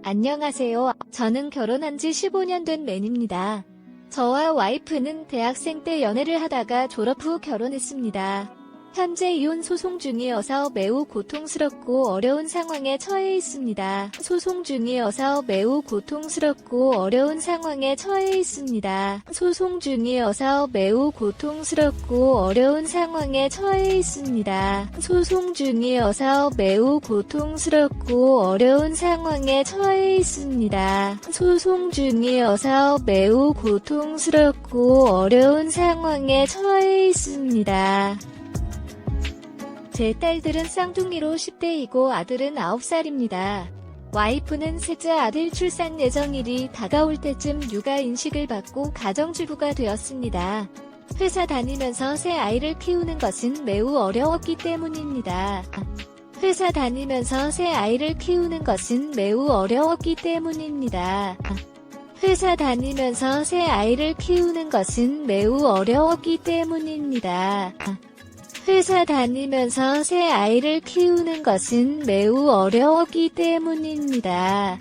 안녕하세요. 저는 결혼한 지 15년 된 맨입니다. 저와 와이프는 대학생 때 연애를 하다가 졸업 후 결혼했습니다. 현재 이혼 소송 중이어서 매우 고통스럽고 어려운 상황에 처해 있습니다. 소송 중이어서 매우 고통스럽고 어려운 상황에 처해 있습니다. 소송 중이어서 매우 고통스럽고 어려운 상황에 처해 있습니다. 소송 중이어서 매우 고통스럽고 어려운 상황에 처해 있습니다. 소송 중이어서 매우 고통스럽고 어려운 상황에 처해 있습니다. 제 딸들은 쌍둥이로 10대이고 아들은 9살입니다. 와이프는 셋째 아들 출산 예정일이 다가올 때쯤 육아인식을 받고 가정주부가 되었습니다. 회사 다니면서 새 아이를 키우는 것은 매우 어려웠기 때문입니다. 회사 다니면서 새 아이를 키우는 것은 매우 어려웠기 때문입니다. 회사 다니면서 새 아이를 키우는 것은 매우 어려웠기 때문입니다. 회사 다니면서 새 아이를 키우는 것은 매우 어려웠기 때문입니다.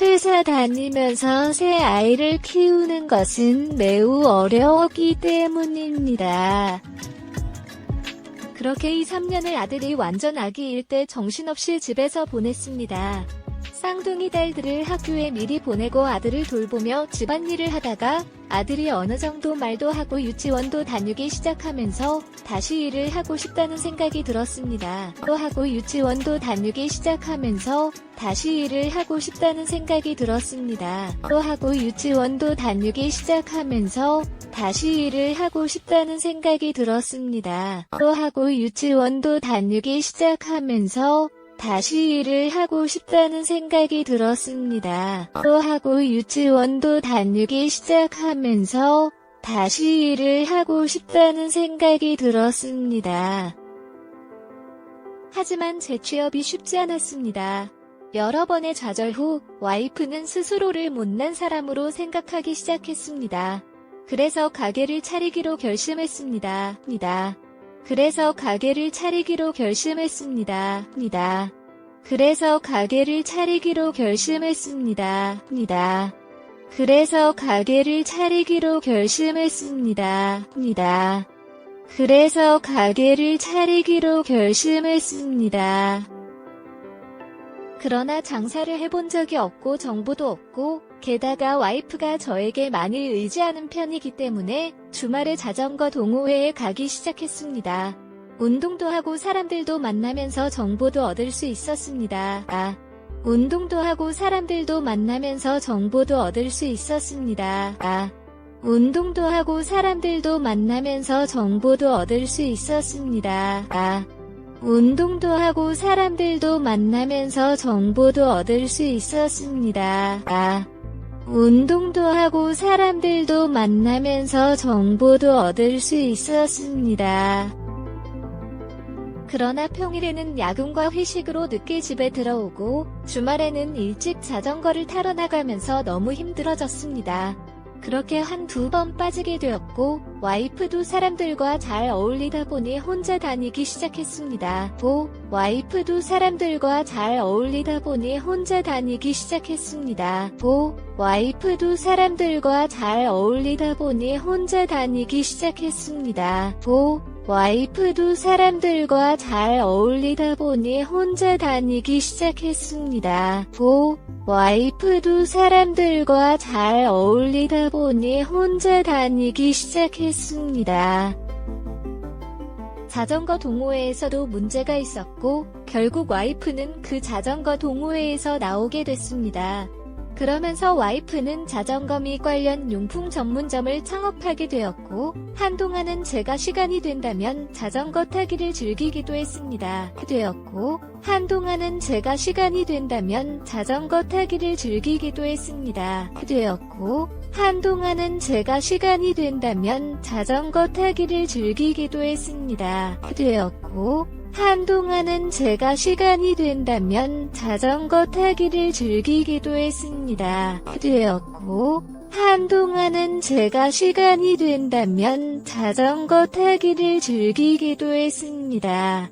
회사 다니면서 새 아이를 키우는 것은 매우 어려웠기 때문입니다. 그렇게 2, 3년을 아들이 완전 아기일 때 정신없이 집에서 보냈습니다. 쌍둥이 딸들을 학교에 미리 보내고 아들을 돌보며 집안일을 하다가 아들이 어느 정도 말도 하고 유치원도 다니기 시작하면서 다시 일을 하고 싶다는 생각이 들었습니다. 또 하고 유치원도 다니기 시작하면서 다시 일을 하고 싶다는 생각이 들었습니다. 또 하고 유치원도 다니기 시작하면서 다시 일을 하고 싶다는 생각이 들었습니다. 또 하고 유치원도 다니기 시작하면서 다시 일을 하고 싶다는 생각이 들었습니다. 또 하고 유치원도 다니기 시작하면서 다시 일을 하고 싶다는 생각이 들었습니다. 하지만 재취업이 쉽지 않았습니다. 여러 번의 좌절 후 와이프는 스스로를 못난 사람으로 생각하기 시작했습니다. 그래서 가게를 차리기로 결심했습니다. 그래서 가게를 차리기로 결심했습니다. 그래서 가게를 차리기로 결심했습니다. 그래서 가게를 차리기로 결심했습니다. 그래서 가게를 차리기로 결심했습니다. 그러나 장사를 해본 적이 없고 정보도 없고 게다가 와이프가 저에게 많이 의지하는 편이기 때문에 주말에 자전거 동호회에 가기 시작했습니다. 운동도 하고 사람들도 만나면서 정보도 얻을 수 있었습니다. 운동도 하고 사람들도 만나면서 정보도 얻을 수 있었습니다. 운동도 하고 사람들도 만나면서 정보도 얻을 수 있었습니다. 운동도 하고 사람들도 만나면서 정보도 얻을 수 있었습니다. 운동도 하고 사람들도 만나면서 정보도 얻을 수 있었습니다. 그러나 평일에는 야근과 회식으로 늦게 집에 들어오고 주말에는 일찍 자전거를 타러 나가면서 너무 힘들어졌습니다. 그렇게 한두 번 빠지게 되었고 와이프도 사람들과 잘 어울리다 보니 혼자 다니기 시작했습니다. 와이프도 사람들과 잘 어울리다 보니 혼자 다니기 시작했습니다. 와이프도 사람들과 잘 어울리다 보니 혼자 다니기 시작했습니다. 와이프도 사람들과 잘 어울리다 보니 혼자 다니기 시작했습니다. 와이프도 사람들과 잘 어울리다 보니 혼자 다니기 시작했습니다. 자전거 동호회에서도 문제가 있었고 결국 와이프는 그 자전거 동호회에서 나오게 됐습니다. 그러면서 와이프는 자전거 미 관련 용품 전문점을 창업하게 되었고 한동안은 제가 시간이 된다면 자전거 타기를 즐기기도 했습니다. 한동안은 제가 시간이 된다면 자전거 타기를 즐기기도 했습니다. 한동안은 제가 시간이 된다면 자전거 타기를 즐기기도 했습니다. 한동안은 제가 시간이 된다면 자전거 타기를 즐기기도 했습니다. 한동안은 제가 시간이 된다면 자전거 타기를 즐기기도 했습니다.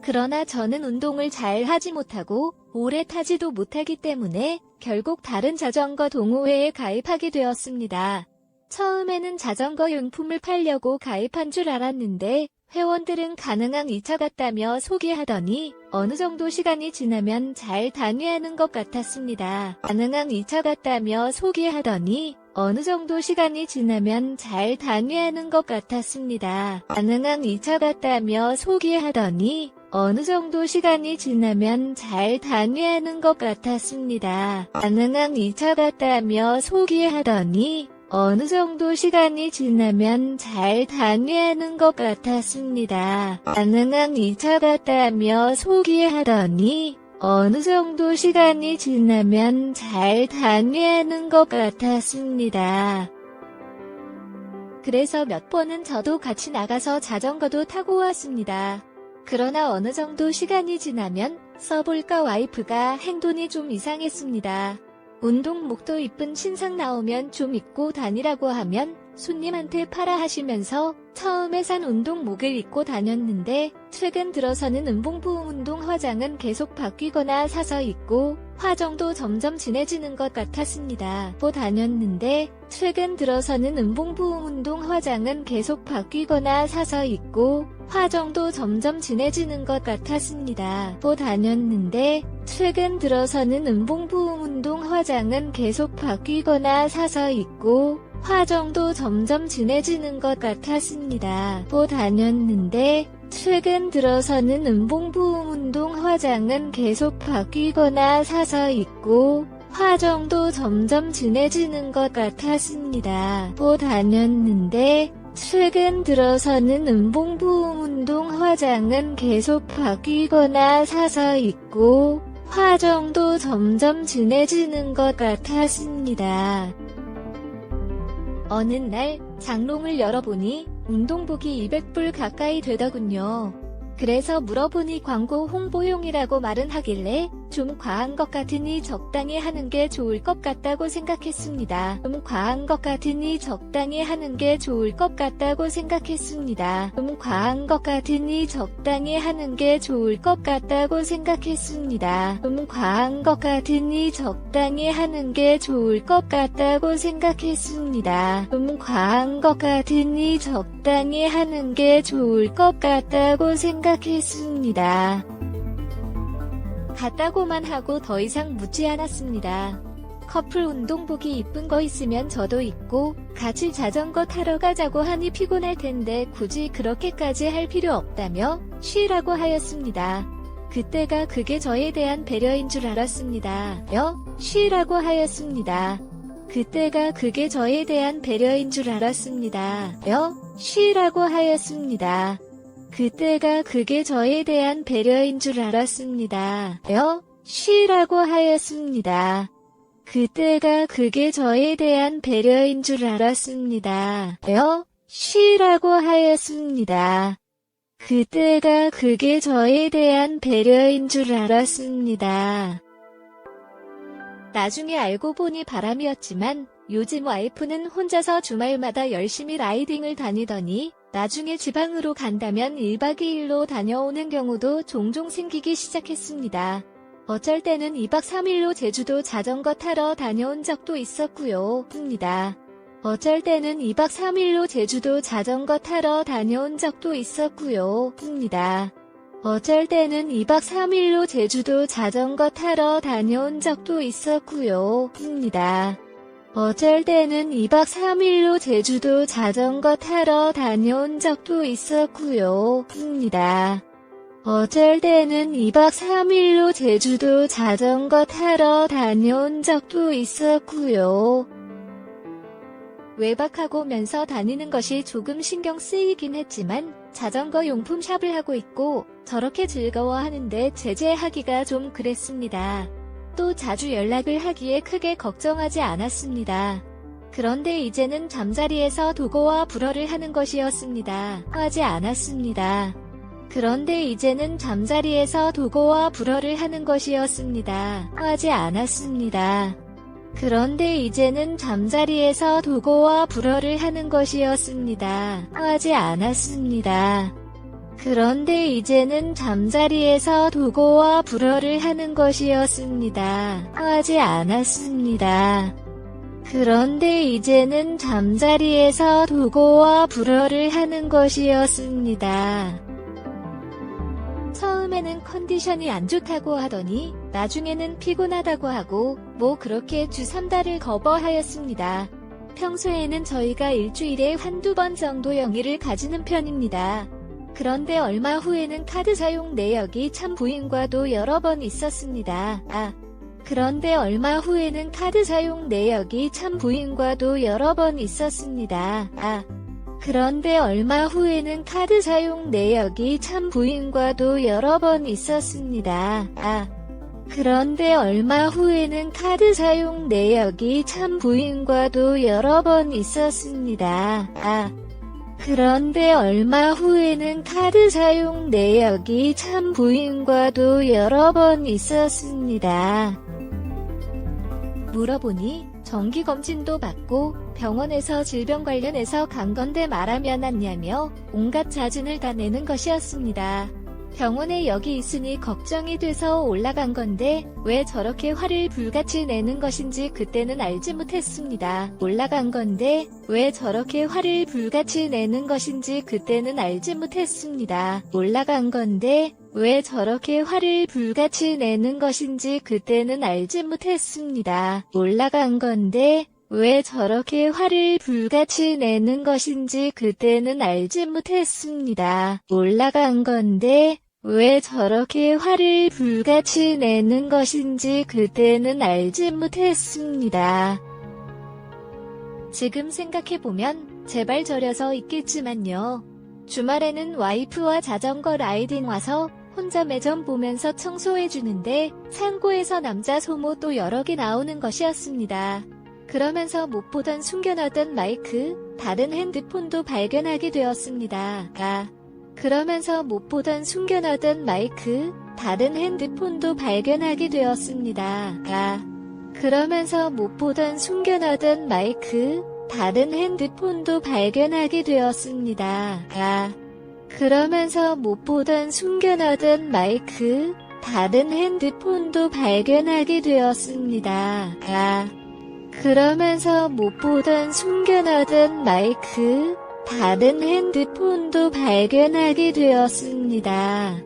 그러나 저는 운동을 잘 하지 못하고 오래 타지도 못하기 때문에 결국 다른 자전거 동호회에 가입하게 되었습니다. 처음에는 자전거 용품을 팔려고 가입한 줄 알았는데 회원들은 가능한 2차 같다며 소개하더니 어느 정도 시간이 지나면 잘 다녀하는 것 같았습니다. 가능한 2차 같다며 소개하더니 어느 정도 시간이 지나면 잘 다녀하는 것 같았습니다. 가능한 2차 같다며 소개하더니 어느 정도 시간이 지나면 잘 다녀하는 것 같았습니다. 가능한 2차 같다며 소개하더니 어느 정도 시간이 지나면 잘 다녀하는 것 같았습니다. 가능한 2차 같다며 소개하더니 어느 정도 시간이 지나면 잘 다녀하는 것 같았습니다. 그래서 몇 번은 저도 같이 나가서 자전거도 타고 왔습니다. 그러나 어느 정도 시간이 지나면 써볼까 와이프가 행동이 좀 이상했습니다. 운동복도 이쁜 신상 나오면 좀 입고 다니라고 하면 손님한테 팔아 하시면서 처음에 산 운동복을 입고 다녔는데 최근 들어서는 은봉부음 운동 화장은 계속 바뀌거나 사서 입고 화장도 점점 진해지는 것 같았습니다. 입고 다녔는데 최근 들어서는 은봉부음 운동 화장은 계속 바뀌거나 사서 입고 화장도 점점 진해지는 것 같았습니다. 입고 다녔는데 최근 들어서는 은봉부음 운동 화장은 계속 바뀌거나 사서 입고 화장도 점점 진해지는 것 같았습니다. 입고 다녔는데 최근 들어서는 은봉부음 운동 화장은 계속 바뀌거나 사서 입고 화장도 점점 진해지는 것 같았습니다. 입고 다녔는데 최근 들어서는 은봉부음 운동 화장은 계속 바뀌거나 사서 입고 화장도 점점 진해지는 것 같았습니다. 어느 날 장롱을 열어보니 운동복이 200불 가까이 되더군요. 그래서 물어보니 광고 홍보용이라고 말은 하길래 좀 과한 것 같으니 적당히 하는 게 좋을 것 같다고 생각했습니다. 좀 과한 것 같으니 적당히 하는 게 좋을 것 같다고 생각했습니다. 좀 과한 것 같으니 적당히 하는 게 좋을 것 같다고 생각했습니다. 좀 과한 것 같으니 적당히 하는 게 좋을 것 같다고 생각했습니다. 좀 과한 것 같으니 적당히 하는 게 좋을 것 같다고 생각했습니다. 같다고만 하고 더 이상 묻지 않았습니다. 커플 운동복이 이쁜 거 있으면 저도 입고 같이 자전거 타러 가자고 하니 피곤할 텐데 굳이 그렇게까지 할 필요 없다며 쉬라고 하였습니다. 그때가 그게 저에 대한 배려인 줄 알았습니다. 쉬라고 하였습니다. 그때가 그게 저에 대한 배려인 줄 알았습니다. 쉬라고 하였습니다. 그때가 그게 저에 대한 배려인 줄 알았습니다. 쉬라고 하였습니다. 그때가 그게 저에 대한 배려인 줄 알았습니다. 쉬라고 하였습니다. 그때가 그게 저에 대한 배려인 줄 알았습니다. 나중에 알고 보니 바람이었지만 요즘 와이프는 혼자서 주말마다 열심히 라이딩을 다니더니 나중에 지방으로 간다면 1박 2일로 다녀오는 경우도 종종 생기기 시작했습니다. 어쩔 때는 2박 3일로 제주도 자전거 타러 다녀온 적도 있었고요. 어쩔 때는 2박 3일로 제주도 자전거 타러 다녀온 적도 있었고요. 어쩔 때는 2박 3일로 제주도 자전거 타러 다녀온 적도 있었고요. 어쩔 때는 2박 3일로 제주도 자전거 타러 다녀온 적도 있었고요. 어쩔 때는 2박 3일로 제주도 자전거 타러 다녀온 적도 있었고요. 외박하고 면서 다니는 것이 조금 신경 쓰이긴 했지만 자전거 용품 샵을 하고 있고 저렇게 즐거워하는데 제재하기가 좀 그랬습니다. 또 자주 연락을 하기에 크게 걱정하지 않았습니다. 그런데 이제는 잠자리에서 도구와 불어를 하는 것이었습니다. 하지 않았습니다. 그런데 이제는 잠자리에서 도구와 불어를 하는 것이었습니다. 하지 않았습니다. 그런데 이제는 잠자리에서 도구와 불어를 하는 것이었습니다. 하지 않았습니다. 그런데 이제는 잠자리에서 도구와 불어를 하는 것이었습니다. 하지 않았습니다. 그런데 이제는 잠자리에서 도구와 불어를 하는 것이었습니다. 처음에는 컨디션이 안 좋다고 하더니 나중에는 피곤하다고 하고 뭐 그렇게 주 3달을 거버하였습니다. 평소에는 저희가 일주일에 한두 번 정도 영위를 가지는 편입니다. 그런데 얼마 후에는 카드 사용 내역이 참 부인과도 여러 번 있었습니다. 그런데 얼마 후에는 카드 사용 내역이 참 부인과도 여러 번 있었습니다. 그런데 얼마 후에는 카드 사용 내역이 참 부인과도 여러 번 있었습니다. 그런데 얼마 후에는 카드 사용 내역이 참 부인과도 여러 번 있었습니다. 그런데 얼마 후에는 카드 사용 내역이 참 부인과도 여러 번 있었습니다. 물어보니 정기검진도 받고 병원에서 질병 관련해서 간 건데 말하면 안냐며 온갖 자진을 다 내는 것이었습니다. 병원에 여기 있으니 걱정이 돼서 올라간 건데 왜 저렇게 화를 불같이 내는 것인지 그때는 알지 못했습니다. 올라간 건데 왜 저렇게 화를 불같이 내는 것인지 그때는 알지 못했습니다. 올라간 건데 왜 저렇게 화를 불같이 내는 것인지 그때는 알지 못했습니다. 올라간 건데 왜 저렇게 화를 불같이 내는 것인지 그때는 알지 못했습니다. 올라간 건데 왜 저렇게 화를 불같이 내는 것인지 그때는 알지 못했습니다. 지금 생각해보면 제발 저려서 있겠지만요. 주말에는 와이프와 자전거 라이딩 와서 혼자 매점 보면서 청소해주는데 창고에서 남자 소모 또 여러 개 나오는 것이었습니다. 그러면서 못 보던 숨겨놨던 마이크, 다른 핸드폰도 발견하게 되었습니다. 그러면서 못 보던 숨겨놨던 마이크, 다른 핸드폰도 발견하게 되었습니다. 그러면서 못 보던 숨겨놨던 마이크, 다른 핸드폰도 발견하게 되었습니다. 그러면서 못 보던 숨겨놨던 마이크, 다른 핸드폰도 발견하게 되었습니다. 그러면서 못 보던 숨겨놨던 마이크, 다른 핸드폰도 발견하게 되었습니다.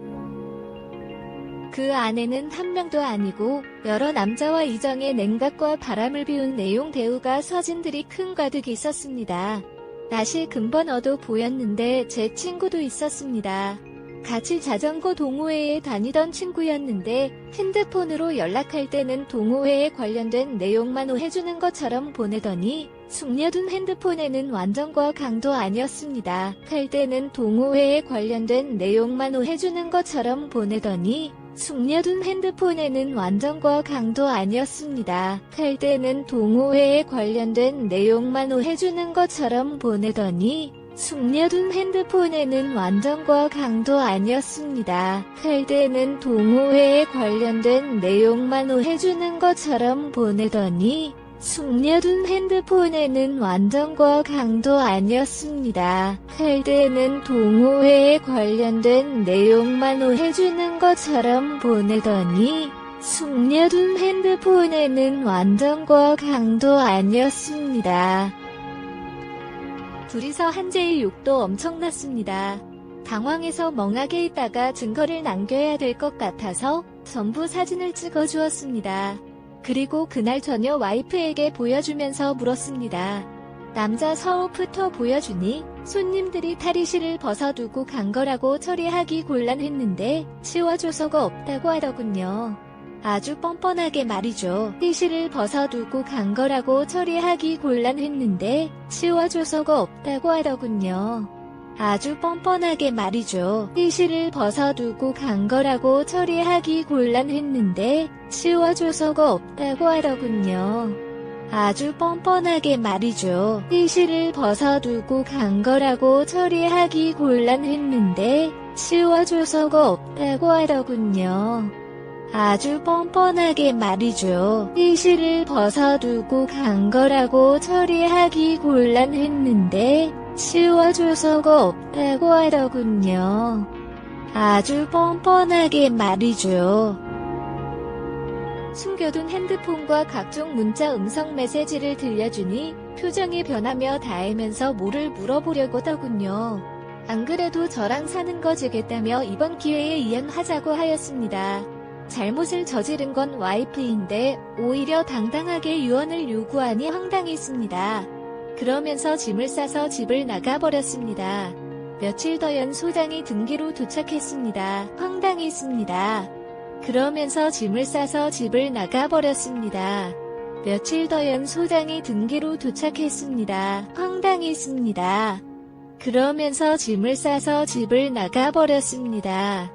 그 안에는 한 명도 아니고 여러 남자와 이정의 냉각과 바람을 피운 내용 대우가 서진들이 큰 가득 있었습니다. 낯이 금번어도 보였는데 제 친구도 있었습니다. 같이 자전거 동호회에 다니던 친구였는데 핸드폰으로 연락할 때는 동호회에 관련된 내용만 해주는 것처럼 보내더니 숙려둔 핸드폰에는 완전과 강도 아니었습니다. 할 때는 동호회에 관련된 내용만 해주는 것처럼 보내더니 숙려둔 핸드폰에는 완전과 강도 아니었습니다. 할 때는 동호회에 관련된 내용만 해주는 것처럼 보내더니 숙려둔 핸드폰에는 완전과 강도 아니었습니다. 할 때는 동호회에 관련된 내용만 해주는 것처럼 보내더니 숙려둔 핸드폰에는 완전과 강도 아니었습니다. 할 때는 동호회에 관련된 내용만 해주는 것처럼 보내더니 숙려둔 핸드폰에는 완전과 강도 아니었습니다. 둘이서 한재의 욕도 엄청났습니다. 당황해서 멍하게 있다가 증거를 남겨야 될 것 같아서 전부 사진을 찍어주었습니다. 그리고 그날 저녁 와이프에게 보여주면서 물었습니다. 남자 서우부터 보여주니 손님들이 탈의실을 벗어두고 간 거라고 처리하기 곤란했는데 치워줘서가 없다고 하더군요. 아주 뻔뻔하게 말이죠. 탈의실을 벗어두고 간 거라고 처리하기 곤란했는데 치워줘서가 없다고 하더군요. 아주 뻔뻔하게 말이죠. 탈의실을 벗어두고 간 거라고 처리하기 곤란했는데 치워줘서가 없다고 하더군요. 아주 뻔뻔하게 말이죠. 탈의실을 벗어두고 간 거라고 처리하기 곤란했는데 치워줘서가 없다고 하더군요. 아주 뻔뻔하게 말이죠. 탈의실을 벗어두고 간 거라고 처리하기 곤란했는데 치워줘서가 없다고 하더군요. 아주 뻔뻔하게 말이죠. 숨겨둔 핸드폰과 각종 문자 음성 메시지를 들려주니 표정이 변하며 다 알면서 뭐를 물어보려고 하더군요. 안 그래도 저랑 사는 거 주겠다며 이번 기회에 이혼하자고 하였습니다. 잘못을 저지른 건 와이프인데 오히려 당당하게 이혼을 요구하니 황당했습니다. 그러면서 짐을 싸서 집을 나가버렸습니다. 며칠 더연 소장이 등기로 도착했습니다. 황당했습니다. 그러면서 짐을 싸서 집을 나가버렸습니다. 며칠 더연 소장이 등기로 도착했습니다. 황당했습니다. 그러면서 짐을 싸서 집을 나가버렸습니다.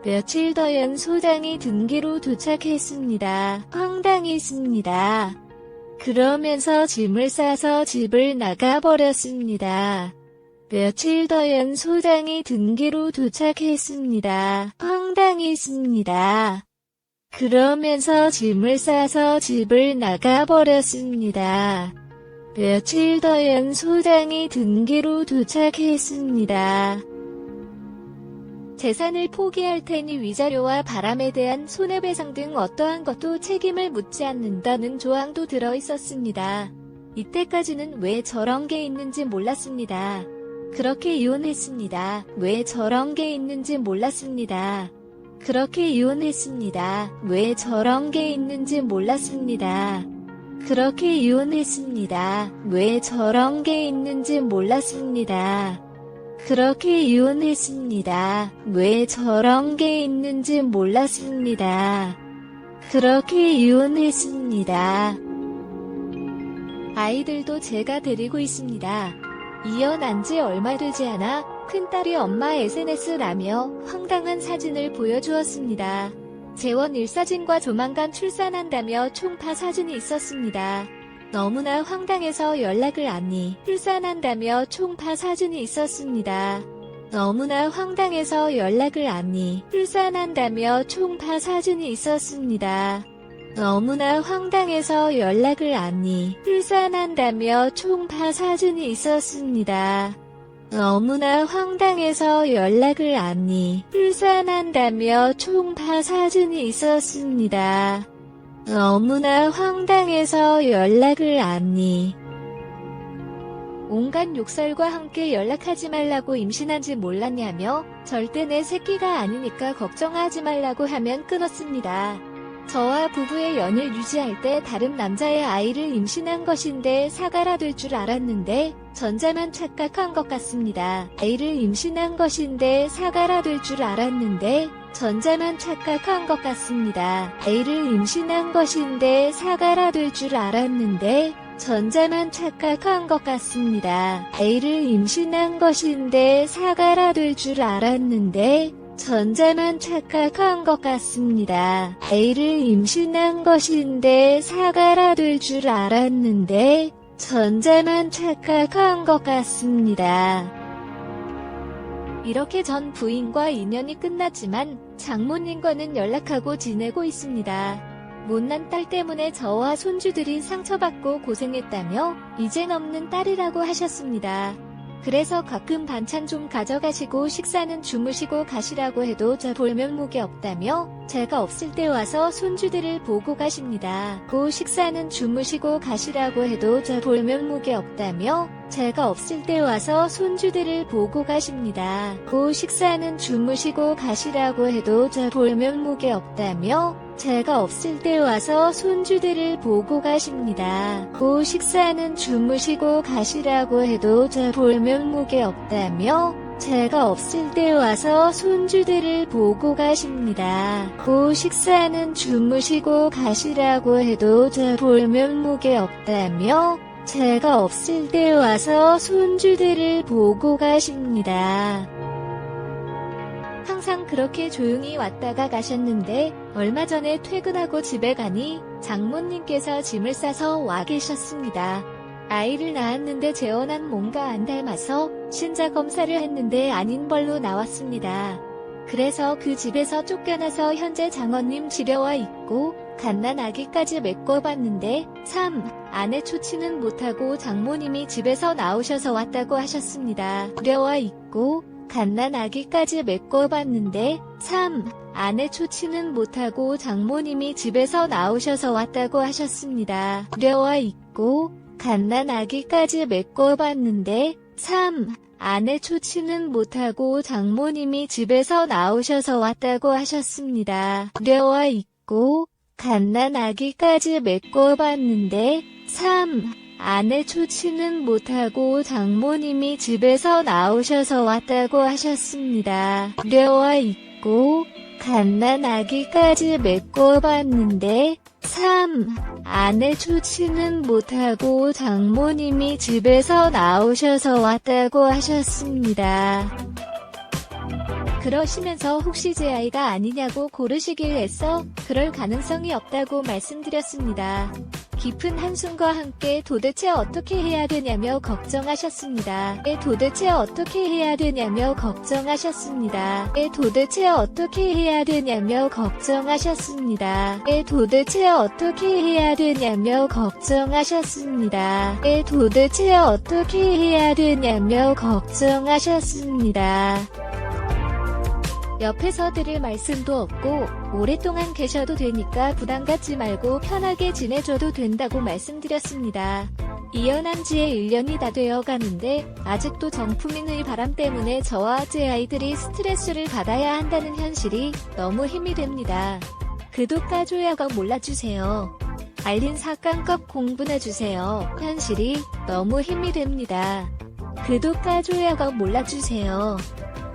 며칠 더연 소장이 등기로 도착했습니다. 황당했습니다. 그러면서 짐을 싸서 집을 나가버렸습니다. 며칠 더연 소장이 등기로 도착했습니다. 황당했습니다. 그러면서 짐을 싸서 집을 나가버렸습니다. 며칠 더연 소장이 등기로 도착했습니다. 재산을 포기할 테니 위자료와 바람에 대한 손해배상 등 어떠한 것도 책임을 묻지 않는다는 조항도 들어있었습니다. 이때까지는 왜 저런 게 있는지 몰랐습니다. 그렇게 이혼했습니다. 왜 저런 게 있는지 몰랐습니다. 그렇게 이혼했습니다. 왜 저런 게 있는지 몰랐습니다. 그렇게 이혼했습니다. 왜 저런 게 있는지 몰랐습니다. 그렇게 이혼했습니다. 왜 저런 게 있는지 몰랐습니다. 그렇게 이혼했습니다. 아이들도 제가 데리고 있습니다. 이혼한 지 얼마 되지 않아 큰딸이 엄마 SNS라며 황당한 사진을 보여주었습니다. 재원 일사진과 조만간 출산한다며 총파 사진이 있었습니다. 너무나 황당해서 연락을 안니 출산한다며 총파 사진이 있었습니다. 너무나 황당해서 연락을 안니 출산한다며 총파 사진이 있었습니다. 너무나 황당해서 연락을 안니 출산한다며 총파 사진이 있었습니다. 너무나 황당해서 연락을 안니 출산한다며 총파 사진이 있었습니다. 너무나 황당해서 연락을 안니 온갖 욕설과 함께 연락하지 말라고 임신한지 몰랐냐며 절대 내 새끼가 아니니까 걱정하지 말라고 하면 끊었습니다. 저와 부부의 연을 유지할 때 다른 남자의 아이를 임신한 것인데 사가라 될 줄 알았는데 전자만 착각한 것 같습니다. 아이를 임신한 것인데 사가라 될 줄 알았는데 전자만 착각한 것 같습니다. 아이를 임신한 것인데 사가라 될 줄 알았는데 전자만 착각한 것 같습니다. 아이를 임신한 것인데 사가라 될 줄 알았는데 전자만 착각한 것 같습니다. 아이를 임신한 것인데 사가라 될 줄 알았는데 전자만 착각한 것 같습니다. 이렇게 전 부인과 인연이 끝났지만 장모님과는 연락하고 지내고 있습니다. 못난 딸 때문에 저와 손주들이 상처받고 고생했다며 이젠 없는 딸이라고 하셨습니다. 그래서 가끔 반찬 좀 가져가시고 식사는 주무시고 가시라고 해도 저 볼 면목이 없다며 제가 없을 때 와서 손주들을 보고 가십니다. 그 식사는 주무시고 가시라고 해도 저 볼 면목이 없다며 제가 없을 때 와서 손주들을 보고 가십니다. 그 식사는 주무시고 가시라고 해도 저 볼 면목이 없다며 제가 없을 때 와서 손주들을 보고 가십니다. 그 식사는 주무시고 가시라고 해도 저 볼 면목이 없다며 제가 없을 때 와서 손주들을 보고 가십니다. 그 식사는 주무시고 가시라고 해도 저 볼 면목이 없다며 제가 없을 때 와서 손주들을 보고 가십니다. 항상 그렇게 조용히 왔다가 가셨는데 얼마 전에 퇴근하고 집에 가니 장모님께서 짐을 싸서 와 계셨습니다. 아이를 낳았는데 재혼한 몸과 안 닮아서 신자 검사를 했는데 아닌 벌로 나왔습니다. 그래서 그 집에서 쫓겨나서 현재 장모님 지려와 있고 갓난 아기까지 메꿔봤는데 아내 초치는 못하고 장모님이 집에서 나오셔서 왔다고 하셨습니다. 지려와 있고 갓난아기까지 메꿔봤는데 참 아내 초치는 못하고 장모님이 집에서 나오셔서 왔다고 하셨습니다. 두려워 있고 갓난아기까지 메꿔봤는데 참 아내 초치는 못하고 장모님이 집에서 나오셔서 왔다고 하셨습니다. 두려워 있고 갓난아기까지 메꿔봤는데 참 아내 초치는 못하고 장모님이 집에서 나오셔서 왔다고 하셨습니다. 두려워 있고 갓난아기까지 메꿔봤는데 참 아내 초치는 못하고 장모님이 집에서 나오셔서 왔다고 하셨습니다. 그러시면서 혹시 제 아이가 아니냐고 고르시길 애써 그럴 가능성이 없다고 말씀드렸습니다. 깊은 한숨과 함께 도대체 어떻게 해야 되냐며 걱정하셨습니다. 도대체 어떻게 해야 되냐며 걱정하셨습니다. 도대체 어떻게 해야 되냐며 걱정하셨습니다. 도대체 어떻게 해야 되냐며 걱정하셨습니다. 도대체 어떻게 해야 되냐며 걱정하셨습니다. 옆에서 들을 말씀도 없고 오랫동안 계셔도 되니까 부담 갖지 말고 편하게 지내줘도 된다고 말씀드렸습니다. 이혼한 지에 1년이 다 되어 가는데 아직도 정품인의 바람 때문에 저와 제 아이들이 스트레스를 받아야 한다는 현실이 너무 힘이 됩니다. 구독과 좋아요 몰라주세요. 알림 설정 꼭 공부해주세요. 현실이 너무 힘이 됩니다. 구독과 좋아요 몰라주세요.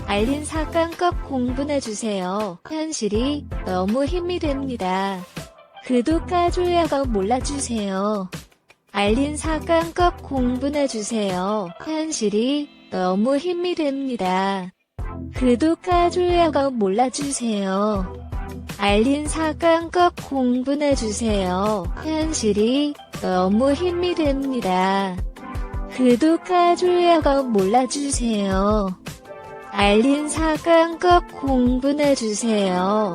알림 설정 꼭 공부해주세요. 현실이 너무 힘이 됩니다. 구독과 좋아요 몰라주세요. 알림 설정 꼭 공부해주세요. 현실이 너무 힘이 됩니다. 구독과 좋아요 몰라주세요. 알림 설정 꼭 공부해주세요. 현실이 너무 힘이 됩니다. 구독과 좋아요 몰라주세요. 알림 설정 꼭 공부해주세요.